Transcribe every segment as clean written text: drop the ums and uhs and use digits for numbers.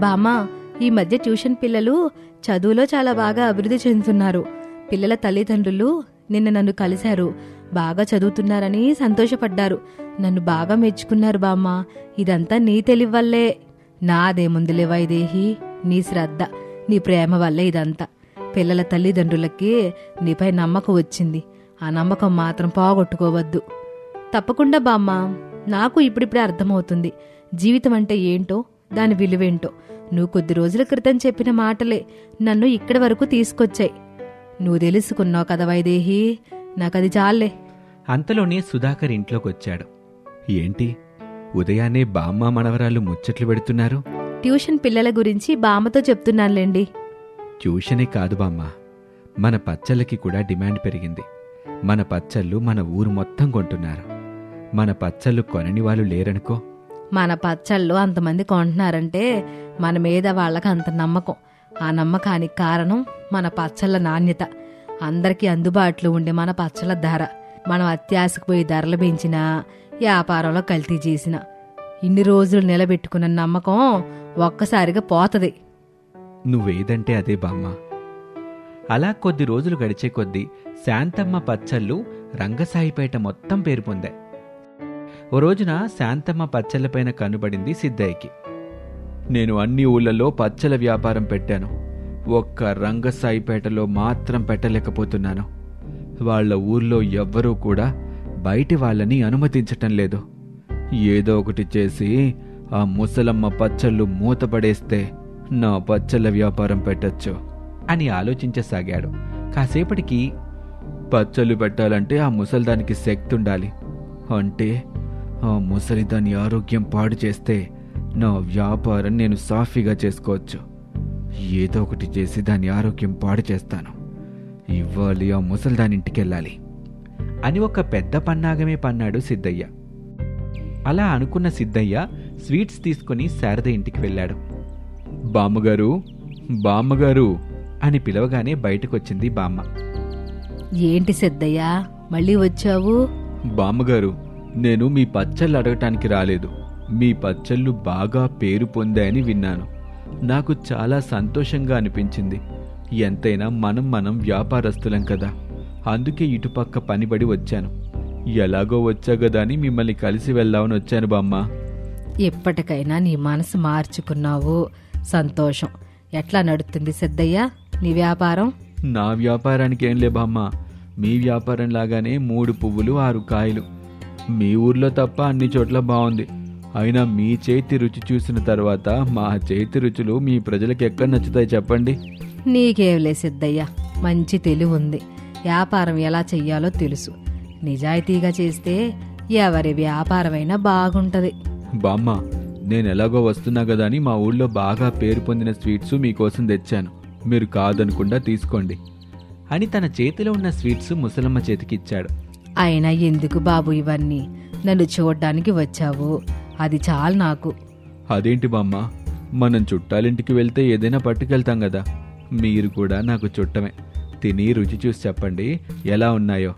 బామ్మా, ఈ మధ్య ట్యూషన్ పిల్లలు చదువులో చాలా బాగా అభివృద్ధి చెందుతున్నారు. పిల్లల తల్లిదండ్రులు నిన్న నన్ను కలిశారు. బాగా చదువుతున్నారని సంతోషపడ్డారు. నన్ను బాగా మెచ్చుకున్నారు బామ్మా. ఇదంతా నీ తెలివల్లే. నాదేముందిలే వైదేహి, నీ శ్రద్ధ, నీ ప్రేమ వల్లే ఇదంతా. పిల్లల తల్లిదండ్రులకి నీపై నమ్మకం వచ్చింది. ఆ నమ్మకం మాత్రం పోగొట్టుకోవద్దు. తప్పకుండా బామ్మా, నాకు ఇప్పుడిప్పుడే అర్థమవుతుంది జీవితం అంటే ఏంటో, దాని విలువేంటో. నువ్వు కొద్ది రోజుల క్రితం చెప్పిన మాటలే నన్ను ఇక్కడి వరకు తీసుకొచ్చాయి. నువ్వు తెలుసుకున్నావు కదా వైదేహి, నాకది చాలే. అంతలోనే సుధాకర్ ఇంట్లోకొచ్చాడు. ఏంటి ఉదయాన్నే బామ్మ మనవరాలు ముచ్చట్లు పెడుతున్నారు? ట్యూషన్ పిల్లల గురించి బామ్మతో చెప్తున్నానులేండి. ట్యూషనే కాదు బామ్మ, మన పచ్చళ్ళకి కూడా డిమాండ్ పెరిగింది. మన పచ్చళ్ళు మన ఊరు మొత్తం కొంటున్నారు. మన పచ్చళ్ళు కొనని వాళ్ళు లేరనుకో. మన పచ్చళ్ళు అంతమంది కొంటున్నారంటే మన మీద వాళ్ళకి అంత నమ్మకం. ఆ నమ్మకానికి కారణం మన పచ్చళ్ళ నాణ్యత, అందరికీ అందుబాటులో ఉండే మన పచ్చళ్ళ ధర. మనం అత్యాశకు పోయి ధరలు పెంచినా, వ్యాపారంలో కల్తీ చేసినా, ఇన్ని రోజులు నిలబెట్టుకున్న నమ్మకం ఒక్కసారిగా పోతది. నువ్వేదంటే అదే బామ్మ. అలా కొద్ది రోజులు గడిచే కొద్దీ శాంతమ్మ పచ్చళ్ళు రంగసాయిపేట మొత్తం పేరు పొందాయి. ఓ రోజున శాంతమ్మ పచ్చళ్ళపైన కనుబడింది సిద్ధయ్యకి. నేను అన్ని ఊళ్ళల్లో పచ్చళ్ళ వ్యాపారం పెట్టాను, ఒక్క రంగసాయిపేటలో మాత్రం పెట్టలేకపోతున్నాను. వాళ్ల ఊర్లో ఎవ్వరూ కూడా బయటి వాళ్ళని అనుమతించటం లేదు. ఏదో ఒకటి చేసి ఆ ముసలమ్మ పచ్చళ్ళు మూతపడేస్తే నా పచ్చళ్ళ వ్యాపారం పెట్టొచ్చు అని ఆలోచించసాగాడు. కాసేపటికి పచ్చళ్ళు పెట్టాలంటే ఆ ముసలిదానికి శక్తి ఉండాలి. అంటే ఆ ముసలి దాని ఆరోగ్యం పాడు చేస్తే నా వ్యాపారం నేను సాఫీగా చేసుకోవచ్చు. ఏదో ఒకటి చేసి దాని ఆరోగ్యం పాడు చేస్తాను. ఇవ్వాలి, ఆ ముసలిదాని ఇంటికెళ్ళాలి అని ఒక పెద్ద పన్నాగమే పన్నాడు సిద్ధయ్య. అలా అనుకున్న సిద్ధయ్య స్వీట్స్ తీసుకుని శారద ఇంటికి వెళ్ళాడు. బామ్మగారు, బామ్మగారు అని పిలవగానే బయటకొచ్చింది బామ్మ. ఏంటి సిద్ధయ్య, మళ్ళీ వచ్చావు? బామ్మగారు, నేను మీ పచ్చళ్ళు అడగటానికి రాలేదు. మీ పచ్చళ్ళు బాగా పేరు పొందాయని విన్నాను. నాకు చాలా సంతోషంగా అనిపించింది. ఎంతైనా మనం వ్యాపారస్తులం కదా, అందుకే ఇటుపక్క పనిబడి వచ్చాను. ఎలాగో వచ్చా గదా అని మిమ్మల్ని కలిసి వెళ్దామని వచ్చాను బామ్మ. ఎప్పటికైనా నీ మనసు మార్చుకున్నావు, సంతోషం. ఎట్లా నడుస్తుంది సిద్ధయ్య నీ వ్యాపారం? నా వ్యాపారానికి ఏం లే బామ్మ, మీ వ్యాపారం లాగానే 3 పువ్వులు 6 కాయలు. మీ ఊర్లో తప్ప అన్ని చోట్ల బాగుంది. అయినా మీ చేతి రుచి చూసిన తర్వాత మా చేతి రుచులు మీ ప్రజలకు ఎక్కడ నచ్చుతాయి చెప్పండి? నీకేంలే సిద్ధయ్య, మంచి తెలివి ఉంది. వ్యాపారం ఎలా చెయ్యాలో తెలుసు. నిజాయితీగా చేస్తే ఎవరి వ్యాపారమైనా బాగుంటది. బామ్మ, నేనెలాగో వస్తున్నా కదా అని మా ఊళ్ళో బాగా పేరు పొందిన స్వీట్స్ మీకోసం తెచ్చాను. మీరు కాదనకుండా తీసుకోండి అని తన చేతిలో ఉన్న స్వీట్స్ ముసలమ్మ చేతికిచ్చాడు. అయినా ఎందుకు బాబు ఇవన్నీ? నన్ను చూడ్డానికి వచ్చావు, అది చాలు నాకు. అదేంటి బామ్మ, మనం చుట్టాలింటికి వెళ్తే ఏదైనా పట్టుకెళ్తాం కదా. మీరు కూడా నాకు చుట్టమే. తిని రుచి చూసి చెప్పండి ఎలా ఉన్నాయో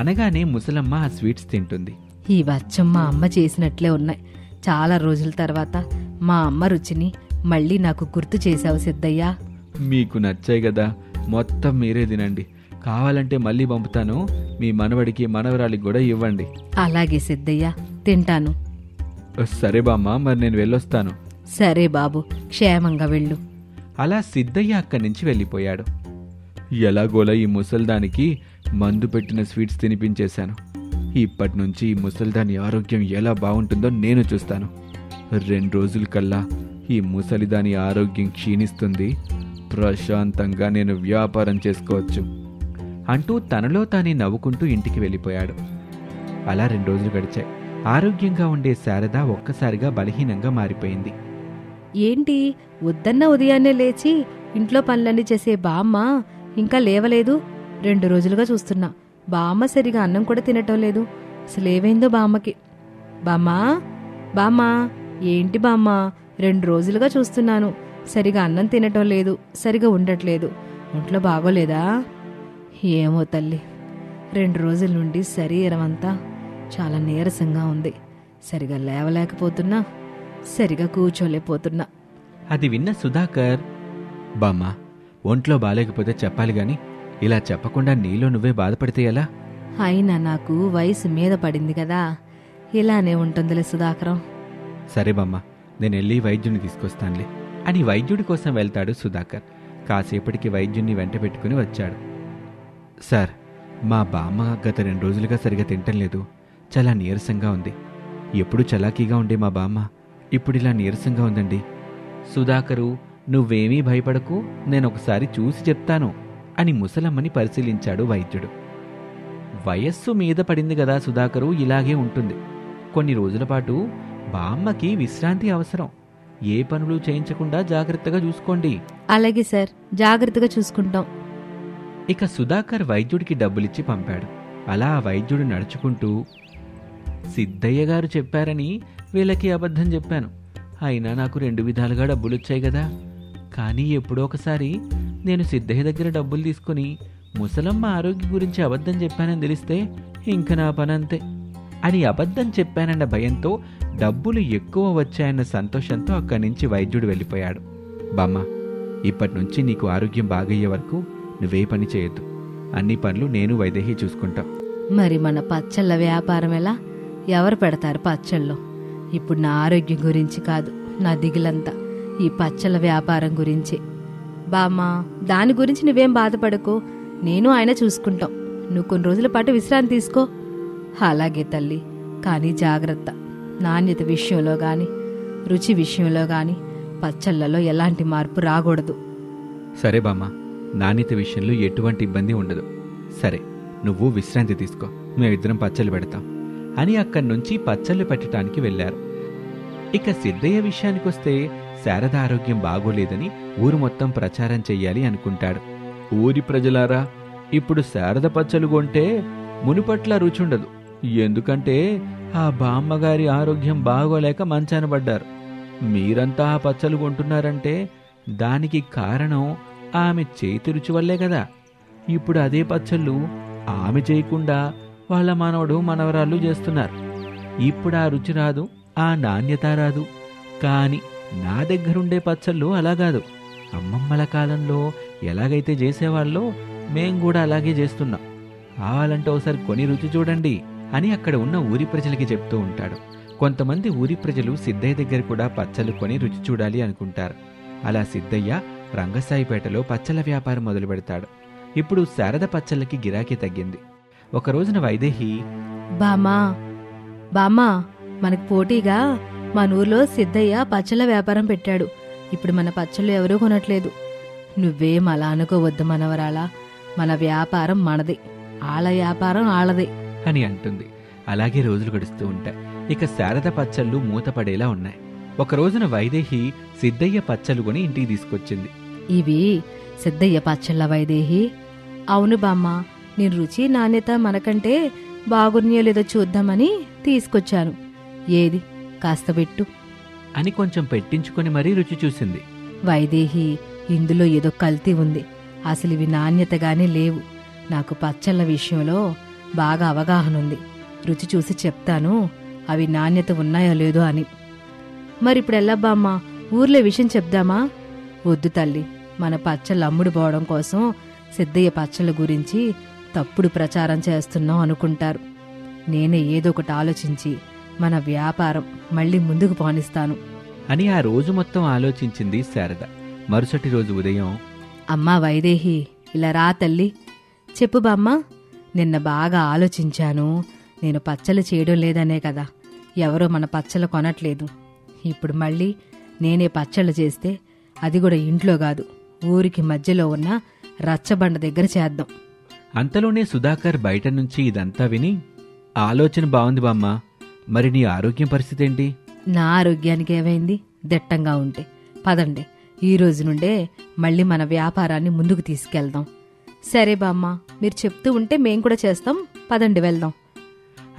అనగానే ముసలమ్మ ఆ స్వీట్స్ తింటుంది. ఈ వచ్చం మా అమ్మ చేసినట్లే ఉన్నాయి. చాలా రోజుల తర్వాత మా అమ్మ రుచిని మళ్ళీ నాకు గుర్తు చేశావు సిద్ధయ్య. మీకు నచ్చాయి కదా, మొత్తం మీరే తినండి. కావాలంటే మళ్ళీ పంపుతాను. మీ మనవడికి మనవరాలికి కూడా ఇవ్వండి. అలాగే సిద్ధయ్య, తింటాను. సరే బామ్మ, మరి నేను వెళ్ళొస్తాను. సరే బాబు, క్షేమంగా వెళ్ళు. అలా సిద్ధయ్య అక్కడి నుంచి వెళ్ళిపోయాడు. ఎలాగోలా ఈ ముసల్దానికి మందు పెట్టిన స్వీట్స్ తినిపించేశాను. ఇప్పటి నుంచి ఈ ముసల్దాని ఆరోగ్యం ఎలా బాగుంటుందో నేను చూస్తాను. 2 రోజుల కల్లా ఈ ముసలిదాని ఆరోగ్యం క్షీణిస్తుంది. ప్రశాంతంగా నేను వ్యాపారం చేసుకోవచ్చు అంటూ తనలో తానే నవ్వుకుంటూ ఇంటికి వెళ్ళిపోయాడు. అలా 2 రోజులు గడిచాయి. ఆరోగ్యంగా ఉండే శారద ఒక్కసారిగా బలహీనంగా మారిపోయింది. ఏంటి వద్దన్న ఉదయాన్నే లేచి ఇంట్లో పనులన్నీ చేసే బామ్మ ఇంకా లేవలేదు? 2 రోజులుగా చూస్తున్నా. బామ్మ సరిగా అన్నం కూడా తినటం లేదు. అసలు ఏమైందో బామ్మకి? బామ్మా, బామ్మా, ఏంటి బామ్మ? 2 రోజులుగా చూస్తున్నాను, సరిగా అన్నం తినటం లేదు, సరిగా ఉండట్లేదు. ఒంట్లో బాగోలేదా? ఏమో తల్లి, 2 రోజుల నుండి శరీరం అంతా చాలా నీరసంగా ఉంది. సరిగా లేవలేకపోతున్నా, సరిగా కూర్చోలేకపోతున్నా. అది విన్న సుధాకర్, బామ్మ, ఒంట్లో బాలేకపోతే చెప్పాలి గాని ఇలా చెప్పకుండా నీలో నువ్వే బాధపడితే ఎలా? అయినా నాకు వయసు మీద పడింది కదా, ఇలానే ఉంటుందిలే సుధాకరం. సరే బామ్మ, నేనెళ్ళి వైద్యుని తీసుకొస్తానులే అని వైద్యుడి కోసం వెళ్తాడు సుధాకర్. కాసేపటికి వైద్యుణ్ణి వెంట పెట్టుకుని వచ్చాడు. సార్, మా బామ్మ గత 2 రోజులుగా సరిగా తింటం లేదు. చాలా నీరసంగా ఉంది. ఎప్పుడు చలాకీగా ఉండే మా బామ్మ ఇప్పుడిలా నీరసంగా ఉందండి. సుధాకరు, నువ్వేమీ భయపడకు, నేనొకసారి చూసి చెప్తాను అని ముసలమ్మని పరిశీలించాడు వైద్యుడు. వయస్సు మీద పడింది కదా సుధాకరు, ఇలాగే ఉంటుంది. కొన్ని రోజుల పాటు బామ్మకి విశ్రాంతి అవసరం. ఏ పనులు చేయించకుండా జాగ్రత్తగా చూసుకోండి. అలాగే సార్, జాగ్రత్తగా చూసుకుంటాం. ఇక సుధాకర్ వైద్యుడికి డబ్బులిచ్చి పంపాడు. అలా ఆ వైద్యుడు నడుచుకుంటూ, సిద్ధయ్య గారు చెప్పారని వీళ్ళకి అబద్ధం చెప్పాను. అయినా నాకు 2 విధాలుగా డబ్బులొచ్చాయి కదా. కానీ ఎప్పుడో ఒకసారి నేను సిద్ధయ్య దగ్గర డబ్బులు తీసుకుని ముసలమ్మ ఆరోగ్యం గురించి అబద్ధం చెప్పానని తెలిస్తే ఇంక నా పనంతే అని అబద్ధం చెప్పానన్న భయంతో డబ్బులు ఎక్కువ వచ్చాయన్న సంతోషంతో అక్కడి నుంచి వైద్యుడు వెళ్ళిపోయాడు. బామ్మ, ఇప్పటి నుంచి నీకు ఆరోగ్యం బాగయ్యే వరకు నువ్వే పని చేయొద్దు. అన్ని పనులు నేను వైదేహి చూసుకుంటాం. మరి మన పచ్చళ్ళ వ్యాపారం ఎలా? ఎవరు పెడతారు పచ్చళ్ళు? ఇప్పుడు నా ఆరోగ్యం గురించి కాదు, నా దిగులంతా ఈ పచ్చళ్ళ వ్యాపారం గురించి. బామ్మా, దాని గురించి నువ్వేం బాధపడకు, నేను ఆయన చూసుకుంటాం. నువ్వు కొన్ని రోజుల పాటు విశ్రాంతి తీసుకో. అలాగే తల్లి, కానీ జాగ్రత్త. నాణ్యత విషయంలో గాని, రుచి విషయంలో గాని పచ్చళ్ళలో ఎలాంటి మార్పు రాకూడదు. సరే బామ్మ, నాణ్యత విషయంలో ఎటువంటి ఇబ్బంది ఉండదు. సరే, నువ్వు విశ్రాంతి తీసుకో, మేమిద్దరం పచ్చళ్ళు పెడతాం అని అక్కడి నుంచి పచ్చళ్ళు పెట్టడానికి వెళ్లారు. ఇక సిద్ధయ్య విషయానికొస్తే శారద ఆరోగ్యం బాగోలేదని ఊరు మొత్తం ప్రచారం చెయ్యాలి అనుకుంటాడు. ఊరి ప్రజలారా, ఇప్పుడు శారద పచ్చళ్ళు కొంటే మునుపట్ల రుచుండదు. ఎందుకంటే ఆ బామ్మగారి ఆరోగ్యం బాగోలేక మంచాన పడ్డారు. మీరంతా ఆ పచ్చళ్ళు కొంటున్నారంటే దానికి కారణం ఆమె చేతి రుచి వల్లే కదా. ఇప్పుడు అదే పచ్చళ్ళు ఆమె చేయకుండా వాళ్ళ మనవడు మనవరాళ్ళు చేస్తున్నారు. ఇప్పుడు ఆ రుచి రాదు, ఆ నాణ్యత రాదు. కాని నా దగ్గరుండే పచ్చళ్ళు అలా కాదు. అమ్మమ్మల కాలంలో ఎలాగైతే చేసేవాళ్ళో మేం కూడా అలాగే చేస్తున్నాం. కావాలంటే ఒకసారి కొని రుచి చూడండి అని అక్కడ ఉన్న ఊరి ప్రజలకి చెప్తూ ఉంటాడు. కొంతమంది ఊరి ప్రజలు సిద్ధయ్య దగ్గర కూడా పచ్చళ్ళు కొని రుచి చూడాలి అనుకుంటారు. అలా సిద్ధయ్య రంగసాయిపేటలో పచ్చళ్ళ వ్యాపారం మొదలు పెడతాడు. ఇప్పుడు శారద పచ్చళ్ళకి గిరాకీ తగ్గింది. ఒక రోజున వైదేహి, బామ్మా, మనకు పోటీగా మన ఊర్లో సిద్ధయ్య పచ్చళ్ళ వ్యాపారం పెట్టాడు. ఇప్పుడు మన పచ్చళ్ళు ఎవరూ కొనట్లేదు. నువ్వేం అలా అనుకోవద్దు మనవరాలా, మన వ్యాపారం మనది, ఆళ్ళ వ్యాపారం ఆళ్ళదే అని అంటుంది. అలాగే రోజులు గడుస్తూ ఉంటాయి. ఇక శారద పచ్చళ్ళు మూతపడేలా ఉన్నాయి. ఒక రోజున వైదేహి సిద్ధయ్య పచ్చళ్ళు కొని ఇంటికి తీసుకొచ్చింది. ఇవి సిద్ధయ్య పచ్చళ్ళ వైదేహి? అవును బామ్మ, నేను రుచి నాణ్యత మనకంటే బాగున్నాయో లేదో చూద్దామని తీసుకొచ్చాను. ఏది కాస్త పెట్టు అని కొంచెం పెట్టించుకొని మరీ రుచి చూసింది. వైదేహి, ఇందులో ఏదో కల్తీ ఉంది. అసలు ఇవి నాణ్యతగానే లేవు. నాకు పచ్చళ్ళ విషయంలో బాగా అవగాహన ఉంది. రుచి చూసి చెప్తాను అవి నాణ్యత ఉన్నాయో లేదో అని. మరిప్పుడు ఎలా బామ్మ, ఊర్లో విషయం చెప్దామా? వద్దు తల్లి, మన పచ్చళ్ళు అమ్ముడు పోవడం కోసం సిద్ధయ్య పచ్చళ్ళ గురించి తప్పుడు ప్రచారం చేస్తున్నాం అనుకుంటారు. నేనే ఏదో ఒకటి ఆలోచించి మన వ్యాపారం మళ్ళీ ముందుకు పోనిస్తాను అని ఆ రోజు మొత్తం ఆలోచించింది శారద. మరుసటి రోజు ఉదయం, అమ్మా వైదేహి, ఇలా రా తల్లి. చెప్పు బామ్మ. నిన్న బాగా ఆలోచించాను. నేను పచ్చళ్ళు చేయడం లేదనే కదా ఎవరో మన పచ్చళ్ళు కొనట్లేదు. ఇప్పుడు మళ్ళీ నేనే పచ్చళ్ళు చేస్తే అది కూడా ఇంట్లో కాదు, ఊరికి మధ్యలో ఉన్న రచ్చబండ దగ్గర చేద్దాం. అంతలోనే సుధాకర్ బయట నుంచి ఇదంతా విని, ఆలోచన బావుంది బామ్మ, మరి నీ ఆరోగ్యం పరిస్థితి ఏంటి? నా ఆరోగ్యానికి ఏమైంది? దిట్టంగా ఉంటే. పదండి, ఈ రోజు నుండే మళ్ళీ మన వ్యాపారాన్ని ముందుకు తీసుకెళ్దాం. సరే బామ్మ, మీరు చెప్తూ ఉంటే మేం కూడా చేస్తాం. పదండి వెళ్దాం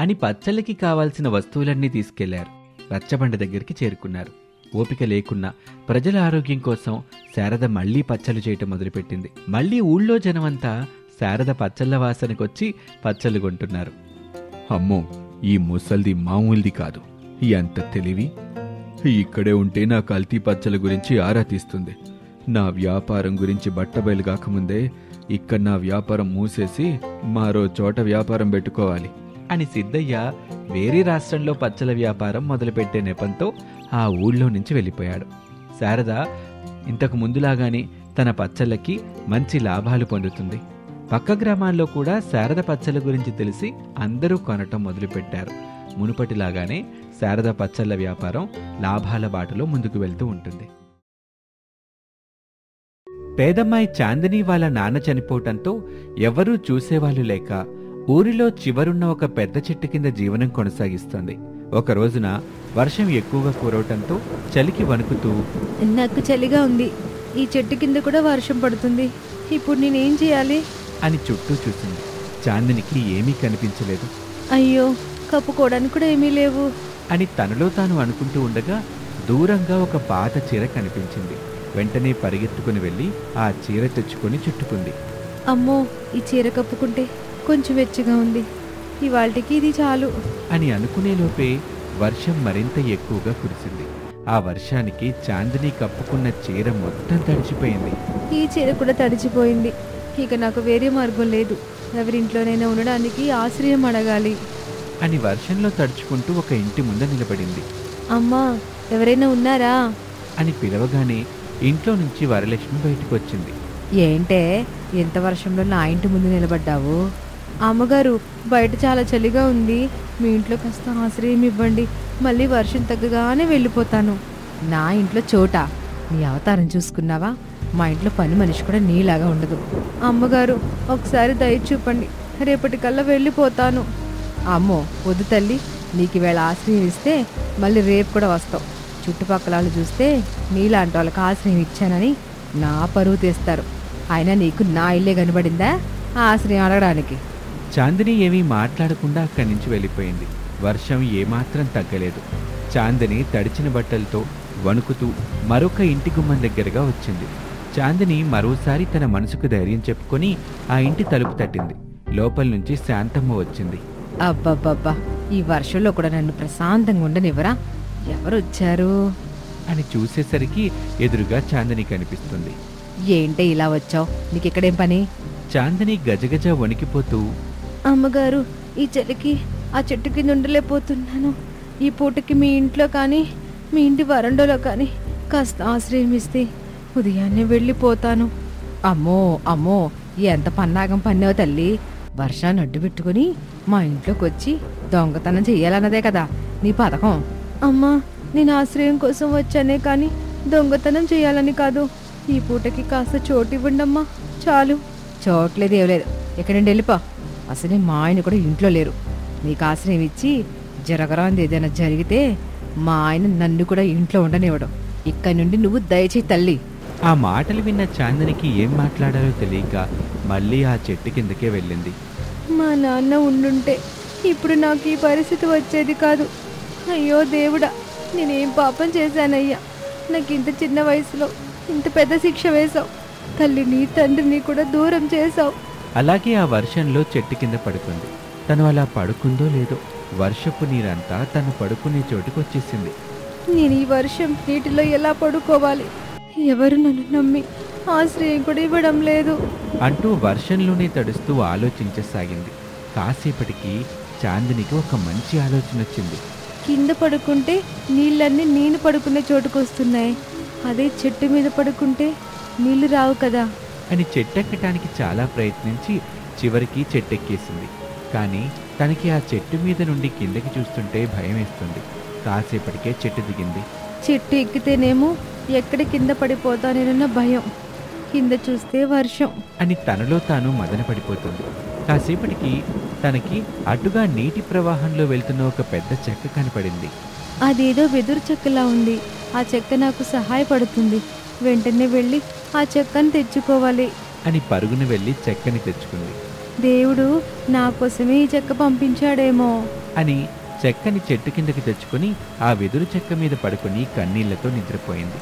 అని పచ్చళ్ళకి కావాల్సిన వస్తువులన్నీ తీసుకెళ్లారు. రచ్చబండ దగ్గరికి చేరుకున్నారు. ఓపిక లేకున్నా ప్రజల ఆరోగ్యం కోసం శారద మళ్లీ పచ్చళ్ళు చేయటం మొదలుపెట్టింది. మళ్లీ ఊళ్ళో జనమంతా శారద పచ్చళ్ళ వాసనకొచ్చి పచ్చళ్ళు కొంటున్నారు. అమ్మో, ఈ ముసల్ది మామూలుది కాదు, ఎంత తెలివి! ఇక్కడే ఉంటే నా కల్తీ పచ్చల గురించి ఆరా తీస్తుంది. నా వ్యాపారం గురించి బట్టబయలు కాకముందే ఇక్కడ నా వ్యాపారం మూసేసి మరో చోట వ్యాపారం పెట్టుకోవాలి అని సిద్ధయ్య వేరే రాష్ట్రంలో పచ్చల వ్యాపారం మొదలుపెట్టే నెపంతో ఆ ఊళ్ళో నుంచి వెళ్ళిపోయాడు. శారద ఇంతకు ముందులాగానే తన పచ్చళ్ళకి మంచి లాభాలు పొందుతుంది. పక్క గ్రామాల్లో కూడా శారద పచ్చళ్ళ గురించి తెలిసి అందరూ కొనటం మొదలుపెట్టారు. మునుపటిలాగానే శారద పచ్చళ్ళ వ్యాపారం లాభాల బాటలో ముందుకు వెళ్తూ ఉంటుంది. పేదమ్మాయి చాందిని వాళ్ళ నాన్న చనిపోవటంతో ఎవరూ చూసేవాళ్లు లేక ఊరిలో చివరున్న ఒక పెద్ద చెట్టు కింద జీవనం కొనసాగిస్తోంది. ఒక రోజున వర్షం ఎక్కువగా కురవటంతో చలికి వణుకుతూ, నాకు చలిగా ఉంది, ఈ చెట్టు కింద కూడా వర్షం పడుతుంది, ఇప్పుడు నేనేం చేయాలి అని చుట్టూ చూసింది. చాందినికి ఏమీ కనిపించలేదు. అయ్యో, కప్పుకోవడానికి కూడా ఏమీ లేవు అని తనలో తాను అనుకుంటూ ఉండగా దూరంగా ఒక పాత చీర కనిపించింది. వెంటనే పరిగెత్తుకుని వెళ్ళి ఆ చీర తెచ్చుకొని చుట్టుకుంది. అమ్మో, ఈ చీర కప్పుకుంటే కొంచెం వెచ్చగా ఉంది, ఇవాళకి ఇది చాలు అని అనుకునేలోపే వర్షం మరింత ఎక్కువగా కురిసింది. ఆ వర్షానికి చాందిని కప్పుకున్న చీర మొత్తం తడిచిపోయింది. ఈ చీర కూడా తడిచిపోయింది. ఇక నాకు వేరే మార్గం లేదు, ఎవరింట్లోనైనా ఉండడానికి ఆశ్రయం అడగాలి అని వర్షంలో తడుచుకుంటూ ఒక ఇంటి ముందు నిలబడింది. అమ్మా, ఎవరైనా ఉన్నారా అని పిలవగానే ఇంట్లో నుంచి వరలక్ష్మి బయటకు వచ్చింది. ఏంటే ఎంత వర్షంలో నా ఇంటి ముందు నిలబడ్డావు? అమ్మగారు, బయట చాలా చలిగా ఉంది, మీ ఇంట్లో కాస్త ఆశ్రయం ఇవ్వండి, మళ్ళీ వర్షం తగ్గగానే వెళ్ళిపోతాను. నా ఇంట్లో చోట నీ అవతారం చూసుకున్నావా? మా ఇంట్లో పని మనిషి కూడా నీలాగా ఉండదు. అమ్మగారు, ఒకసారి దయ చూపండి, రేపటికల్లా వెళ్ళిపోతాను. అమ్మో, వద్దు తల్లి, నీకు ఈవేళ ఆశ్రయం ఇస్తే మళ్ళీ రేపు కూడా వస్తావు. చుట్టుపక్కల వాళ్ళు చూస్తే నీలాంటి వాళ్ళకి ఆశ్రయం ఇచ్చానని నా పరువు తీస్తారు. అయినా నీకు నా ఇల్లే కనబడిందా ఆశ్రయం అడగడానికి? చాందిని ఏమీ మాట్లాడకుండా అక్కడి నుంచి వెళ్ళిపోయింది. వర్షం ఏమాత్రం తగ్గలేదు. చాందిని తడిచిన బట్టలతో వణుకుతూ మరొక ఇంటి గుమ్మం దగ్గరగా వచ్చింది. చాందిని మరోసారి తన మనసుకు ధైర్యం చెప్పుకొని ఆ ఇంటి తలుపు తట్టింది. లోపల నుంచి శాంతమ్మ వచ్చింది. అబ్బబ్బబ్బా, ఈ వర్షంలో కూడా నన్ను ప్రశాంతంగా ఉండనివ్వరా? ఎవరొచ్చారు అని చూసేసరికి ఎదురుగా చాందిని కనిపిస్తుంది. ఏంటే ఇలా వచ్చావు? నీకిక్కడేం పని? చాందిని గజగజ వణికిపోతూ, అమ్మగారు, ఈ చలికి ఆ చెట్టు కింద ఉండలేకపోతున్నాను. ఈ పూటకి మీ ఇంట్లో కానీ మీ ఇంటి వరండాలో కానీ కాస్త ఆశ్రయం ఇస్తే ఉదయాన్నే వెళ్ళిపోతాను. అమ్మో అమ్మో, ఎంత పన్నాగం పన్నావు తల్లి. వర్షాన్ని అడ్డు పెట్టుకుని మా ఇంట్లోకి వచ్చి దొంగతనం చెయ్యాలన్నదే కదా నీ పథకం. అమ్మా, నేను ఆశ్రయం కోసం వచ్చానే కానీ దొంగతనం చేయాలని కాదు. ఈ పూటకి కాస్త చోటు ఇవ్వండమ్మా, చాలు. చోట్లేదు ఏవలేదు, ఎక్కడి నుండి వెళ్ళిపో. అసలే మా ఆయన కూడా ఇంట్లో లేరు. నీకు ఆశ్రయం ఇచ్చి జరగరాంది ఏదైనా జరిగితే మా ఆయన నన్ను కూడా ఇంట్లో ఉండనివ్వడం. ఇక్కడి నుండి నువ్వు దయచేయి తల్లి. ఆ మాటలు విన్న చాందినికి ఏం మాట్లాడాలో తెలియక మళ్ళీ ఆ చెట్టు కిందకే వెళ్ళింది. మా నాన్న ఉండుంటే ఇప్పుడు నాకు ఈ పరిస్థితి వచ్చేది కాదు. అయ్యో దేవుడా, నేనేం పాపం చేశానయ్యా? నాకు ఇంత చిన్న వయసులో ఇంత పెద్ద శిక్ష వేశావు. తల్లిని తండ్రిని కూడా దూరం చేశావు. అలాగే ఆ వర్షంలో చెట్టు కింద పడుకుంది. తను అలా పడుకుందో లేదో వర్షపు నీరంతా తను పడుకునే చోటుకు వచ్చేసింది. నేను ఈ వర్షం నీటిలో ఎలా పడుకోవాలి? ఎవరు నన్ను నమ్మి ఆశ్రయం కూడా ఇవ్వడం లేదు అంటూ వర్షంలోనే తడుస్తూ ఆలోచించసాగింది. కాసేపటికి చాందినికి ఒక మంచి ఆలోచన వచ్చింది. కింద పడుకుంటే నీళ్ళన్నీ నేను పడుకునే చోటుకు వస్తున్నాయి, అదే చెట్టు మీద పడుకుంటే నీళ్లు రావు కదా అని చెట్టెక్కటానికి చాలా ప్రయత్నించి చివరికి చెట్టెక్కేసింది. కానీ తనకి ఆ చెట్టు మీద నుండి కిందకి చూస్తుంటే భయం వేస్తుంది. కాసేపటికే చెట్టు దిగింది. చెట్టు ఎక్కితేనేమో ఎక్కడ కింద పడిపోతానేనన్న భయం, కింద చూస్తే వర్షం అని తనలో తాను మదన పడిపోతుంది. కాసేపటికి తనకి అటుగా నీటి ప్రవాహంలో వెళ్తున్న ఒక పెద్ద చెక్క కనపడింది. అదేదో వెదురు చెక్కలా ఉంది. ఆ చెక్క నాకు సహాయపడుతుంది. వెంటనే వెళ్ళి ఆ చెక్కను తెచ్చుకోవాలి అని పరుగున వెళ్ళి చెక్కని తెచ్చుకుంది. దేవుడు నా కోసమే ఈ చెక్క పంపించాడేమో అని చెక్కని చెట్టు కిందకి తెచ్చుకుని ఆ వెదురు చెక్క మీద పడుకుని కన్నీళ్లతో నిద్రపోయింది.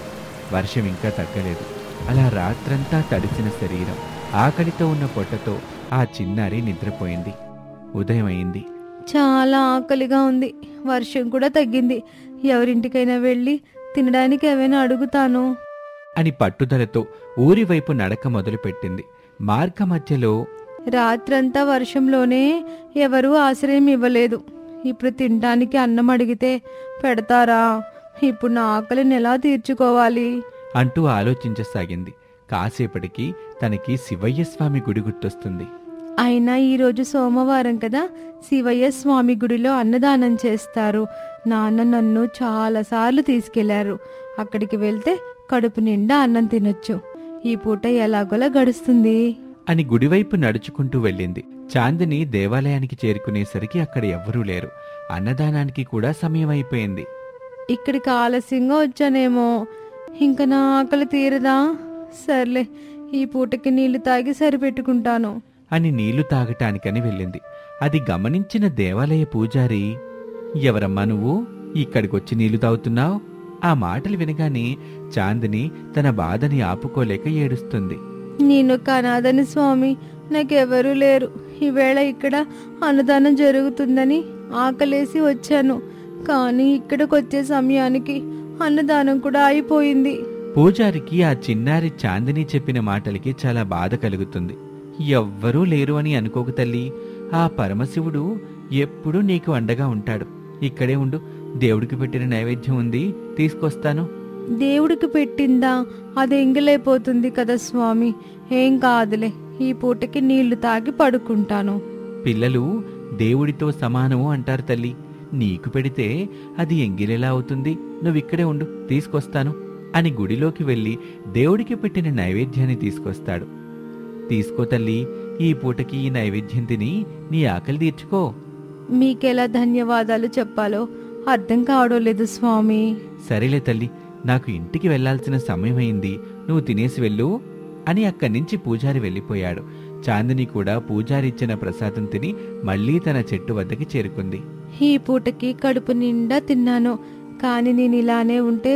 వర్షం ఇంకా తగ్గలేదు. అలా రాత్రంతా తడిసిన శరీరం, ఆకలితో ఉన్న పొట్టతో ఆ చిన్నారి నిద్రపోయింది. ఉదయం అయింది. చాలా ఆకలిగా ఉంది. వర్షం కూడా తగ్గింది. ఎవరింటికైనా వెళ్ళి తినడానికి ఏమైనా అడుగుతాను అని పట్టుదలతో ఊరి వైపు నడక మొదలుపెట్టింది. మార్గ మధ్యలో రాత్రంతా వర్షంలోనే ఎవరూ ఆశ్రయం ఇవ్వలేదు. ఇప్పుడు తినడానికి అన్నం అడిగితే పెడతారా? ఇప్పుడు నా ఆకలిని ఎలా తీర్చుకోవాలి అంటూ ఆలోచించసాగింది. కాసేపటికి తనకి శివయ్య స్వామి గుడి గుర్తొస్తుంది. అయినా ఈరోజు సోమవారం కదా, శివయ్య స్వామి గుడిలో అన్నదానం చేస్తారు. నాన్న నన్ను చాలాసార్లు తీసుకెళ్లారు. అక్కడికి వెళ్తే కడుపు నిండా అన్నం తినొచ్చు. ఈ పూట ఎలాగోలా గడుస్తుంది అని గుడివైపు నడుచుకుంటూ వెళ్ళింది. చాందిని దేవాలయానికి చేరుకునేసరికి అక్కడ ఎవ్వరూ లేరు. అన్నదానానికి కూడా సమయం అయిపోయింది. ఇక్కడికి ఆలస్యంగా వచ్చానేమో, ఇంకా నా ఆకలి తీరదా? సర్లే, ఈ పూటకి నీళ్లు తాగి సరిపెట్టుకుంటాను అని నీళ్లు తాగటానికని వెళ్ళింది. అది గమనించిన దేవాలయ పూజారి, ఎవరమ్మా నువ్వు ఇక్కడికొచ్చి నీళ్లు తాగుతున్నావు? ఆ మాటలు వినగానే చాందిని తన బాధని ఆపుకోలేక ఏడుస్తుంది. నేనొక అనాథని స్వామి, నాకెవరూ లేరు. ఈవేళ ఇక్కడ అన్నదానం జరుగుతుందని ఆకలేసి వచ్చాను. కానీ ఇక్కడికొచ్చే సమయానికి అన్నదానం కూడా అయిపోయింది. పూజారికి ఆ చిన్నారి చాందిని చెప్పిన మాటలకి చాలా బాధ కలుగుతుంది. ఎవ్వరూ లేరు అని అనుకోకు తల్లి, ఆ పరమశివుడు ఎప్పుడూ నీకు అండగా ఉంటాడు. ఇక్కడే ఉండు, దేవుడికి పెట్టిన నైవేద్యం ఉంది, తీసుకొస్తాను. దేవుడికి పెట్టిందా? అది ఎంగిలైపోతుంది కదా స్వామి. ఏం కాదులే, ఈ పూటకి నీళ్లు తాగి పడుకుంటాను. పిల్లలు దేవుడితో సమానము అంటారు తల్లి. నీకు పెడితే అది ఎంగిలెలా అవుతుంది? నువ్విక్కడే ఉండు, తీసుకొస్తాను అని గుడిలోకి వెళ్ళి దేవుడికి పెట్టిన నైవేద్యాన్ని తీసుకొస్తాడు. తీసుకో తల్లి, ఈ పూటకి ఈ నైవేద్యం తిని నీ ఆకలి తీర్చుకో. మీకెలా ధన్యవాదాలు చెప్పాలో అర్థం కావడం లేదు స్వామి. సరేలే తల్లి, నాకు ఇంటికి వెళ్లాల్సిన సమయమైంది, నువ్వు తినేసి వెళ్ళు అని అక్కడి నుంచి పూజారి వెళ్ళిపోయాడు. చాందిని కూడా పూజారి ఇచ్చిన ప్రసాదం తిని మళ్లీ తన చెట్టు వద్దకి చేరుకుంది. ఈ పూటకి కడుపు నిండా తిన్నాను. కానీ నేను ఇలానే ఉంటే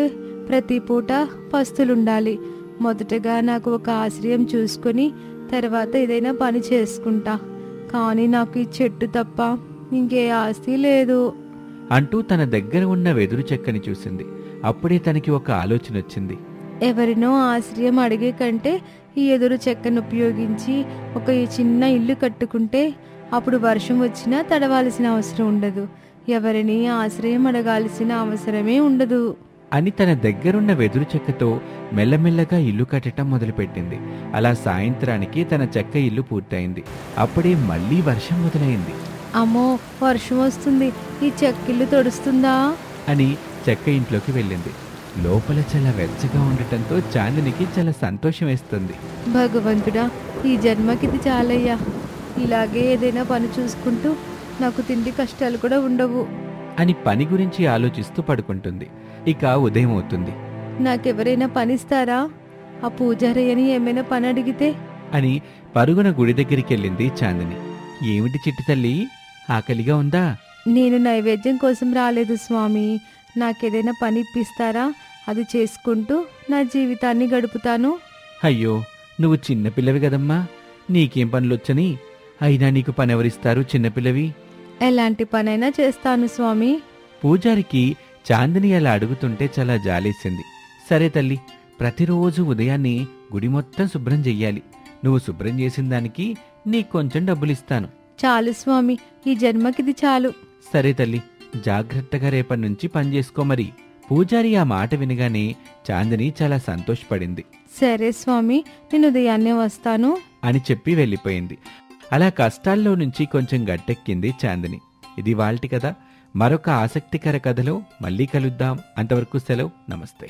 ప్రతి పూట పస్తులుండాలి. మొదటగా నాకు ఒక ఆశ్రయం చూసుకొని తర్వాత ఏదైనా పని చేసుకుంటా. కానీ నాకు ఈ చెట్టు తప్ప ఇంకే ఆస్తి లేదు అంటూ తన దగ్గర ఉన్న వెదురు చెక్కని చూసింది. అప్పుడే తనకి ఒక ఆలోచన వచ్చింది. ఎవరినో ఆశ్రయం అడిగే కంటే ఈ ఎదురు చెక్కను ఉపయోగించి ఒక చిన్న ఇల్లు కట్టుకుంటే అప్పుడు వర్షం వచ్చినా తడవాల్సిన అవసరం ఉండదు. ఎవరిని ఆశ్రయం అడగాల్సిన అవసరమే ఉండదు అని తన దగ్గరున్న వెదురు చెక్కతో మెల్లమెల్లగా ఇల్లు కట్టడం మొదలుపెట్టింది. అలా సాయంత్రానికి తన చెక్క ఇల్లు పూర్తయింది. అప్పుడే మళ్లీ వర్షం మొదలైంది. అమ్మో, వర్షం వస్తుంది, ఈ చెక్కిల్లు తడుస్తుందా అని చెక్క ఇంట్లోకి వెళ్ళింది. లోపల చాలా వెచ్చగా ఉండటంతో చాందినికి చాలా సంతోషం వేస్తుంది. భగవంతుడా, ఈ జన్మకిది చాలయ్యా. ఇలాగే ఏదైనా పని చూసుకుంటూ నాకు తిండి కష్టాలు కూడా ఉండవు అని పని గురించి ఆలోచిస్తూ పడుకుంటుంది. ఇక ఉదయం అవుతుంది. నాకెవరైనా పనిస్తారా? ఆ పూజారయ్యని ఏమైనా పని అడిగితే అని పరుగున గుడి దగ్గరికి వెళ్ళింది చాందిని. ఏమిటి చిట్టి తల్లి, ఆకలిగా ఉందా? నేను నైవేద్యం కోసం రాలేదు స్వామి. నాకేదైనా పని ఇప్పిస్తారా? అది చేసుకుంటూ నా జీవితాన్ని గడుపుతాను. అయ్యో, నువ్వు చిన్నపిల్లవి కదమ్మా, నీకేం పనులొచ్చని? అయినా నీకు పని ఎవరిస్తారు చిన్నపిల్లవి? ఎలాంటి పనైనా చేస్తాను స్వామి. పూజారికి చాందిని అలా అడుగుతుంటే చాలా జాలేసింది. సరే తల్లి, ప్రతిరోజు ఉదయాన్నే గుడి మొత్తం శుభ్రం చెయ్యాలి. నువ్వు శుభ్రం చేసిన దానికి నీకు కొంచెం డబ్బులిస్తాను. చాలు స్వామి, ఈ జన్మకిది చాలు. సరే తల్లి, జాగ్రత్తగా రేపటి నుంచి పనిచేసుకో మరి. పూజారి ఆ మాట వినగానే చాందిని చాలా సంతోషపడింది. సరే స్వామి, నేను ఉదయాన్నే వస్తాను అని చెప్పి వెళ్ళిపోయింది. అలా కష్టాల్లో నుంచి కొంచెం గట్టెక్కింది చాందిని. ఇది వాల్టి కథ. మరొక ఆసక్తికర కథలో మళ్ళీ కలుద్దాం. అంతవరకు సెలవు. నమస్తే.